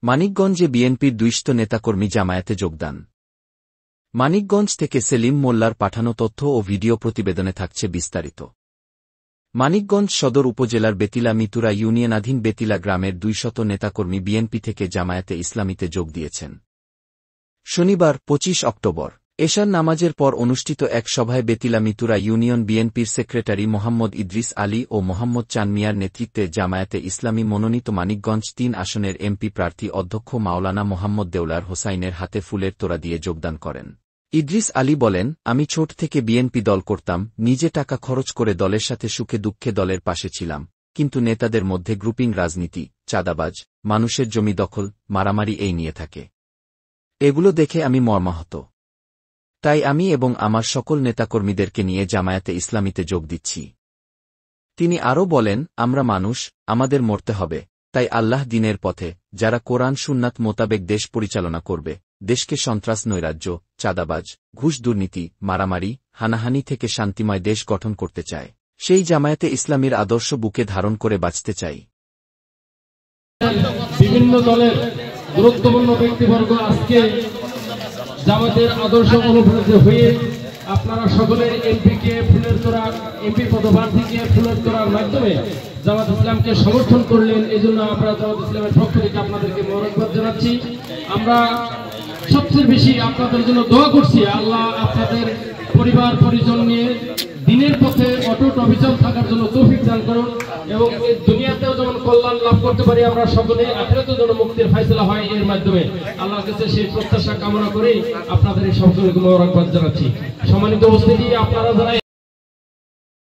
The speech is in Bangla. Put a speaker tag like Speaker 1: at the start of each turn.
Speaker 1: মানিকগঞ্জে বিএনপির দুইশত নেতাকর্মী জামায়াতে যোগদান। মানিকগঞ্জ থেকে সেলিম মোল্লার পাঠানো তথ্য ও ভিডিও প্রতিবেদনে থাকছে বিস্তারিত। মানিকগঞ্জ সদর উপজেলার বেতিলা মিতুরা ইউনিয়নাধীন বেতিলা গ্রামের ২০০ নেতাকর্মী বিএনপি থেকে জামায়াতে ইসলামীতে যোগ দিয়েছেন। শনিবার ২৫ অক্টোবর এশার নামাজের পর অনুষ্ঠিত এক সভায় বেতিলা মিতুরা ইউনিয়ন বিএনপির সেক্রেটারি মোহাম্মদ ইদ্রিস আলী ও মোহাম্মদ চান মিয়ার নেতৃত্বে জামায়াতে ইসলামী মনোনীত মানিকগঞ্জ ৩ আসনের এমপি প্রার্থী অধ্যক্ষ মাওলানা মোহাম্মদ দেওলার হোসাইনের হাতে ফুলের তোড়া দিয়ে যোগদান করেন। ইদ্রিস আলী বলেন, আমি ছোট থেকে বিএনপি দল করতাম, নিজে টাকা খরচ করে দলের সাথে সুখে দুঃখে দলের পাশে ছিলাম, কিন্তু নেতাদের মধ্যে গ্রুপিং রাজনীতি, চাঁদাবাজ, মানুষের জমি দখল, মারামারি এই নিয়ে থাকে। এগুলো দেখে আমি মর্মাহত। তাই আমি এবং আমার সকল নেতাকর্মীদেরকে নিয়ে জামায়াতে ইসলামীতে যোগ দিচ্ছি। তিনি আরও বলেন, আমরা মানুষ, আমাদের মরতে হবে, তাই আল্লাহ দ্বীনের পথে, যারা কোরআন সুন্নাত মোতাবেক দেশ পরিচালনা করবে, দেশকে সন্ত্রাস নৈরাজ্য, চাঁদাবাজ, ঘুষ দুর্নীতি, মারামারি, হানাহানি থেকে শান্তিময় দেশ গঠন করতে চায়, সেই জামায়াতে ইসলামীর আদর্শ বুকে ধারণ করে বাঁচতে চাই।
Speaker 2: বিভিন্ন দলের গুরুত্বপূর্ণ ব্যক্তিবর্গ আজকে জামাতের আদর্শ অনুপ্রাণিত হয়ে আপনারা সকলের এমপিকে ফুলের তোড়া, এমপি পদপ্রার্থীকে ফুলের তোড়ার মাধ্যমে জামাত ইসলামকে সমর্থন করলেন। এই জন্য আমরা জামাত ইসলামের পক্ষ থেকে আপনাদেরকে মোবারকবাদ জানাচ্ছি। আমরা সবচেয়ে বেশি আপনাদের জন্য দোয়া করছি, আল্লাহ আপনাদের পরিবার পরিজন নিয়ে দিনের পথে অটুট অবিচল থাকার জন্য তৌফিক দান করুন এবং দুনিয়াতেও যেমন কল্যাণ লাভ করতে পারি আমরা সকলে, আখিরাতেও যেন মুক্তির ফায়সালা হয় এর মাধ্যমে, আল্লাহর কাছে সেই প্রত্যাশা কামনা করেই আপনাদের এই সকলকে মোবারকবাদ জানাচ্ছি। সম্মানিত উপস্থিতি, আপনারা যারা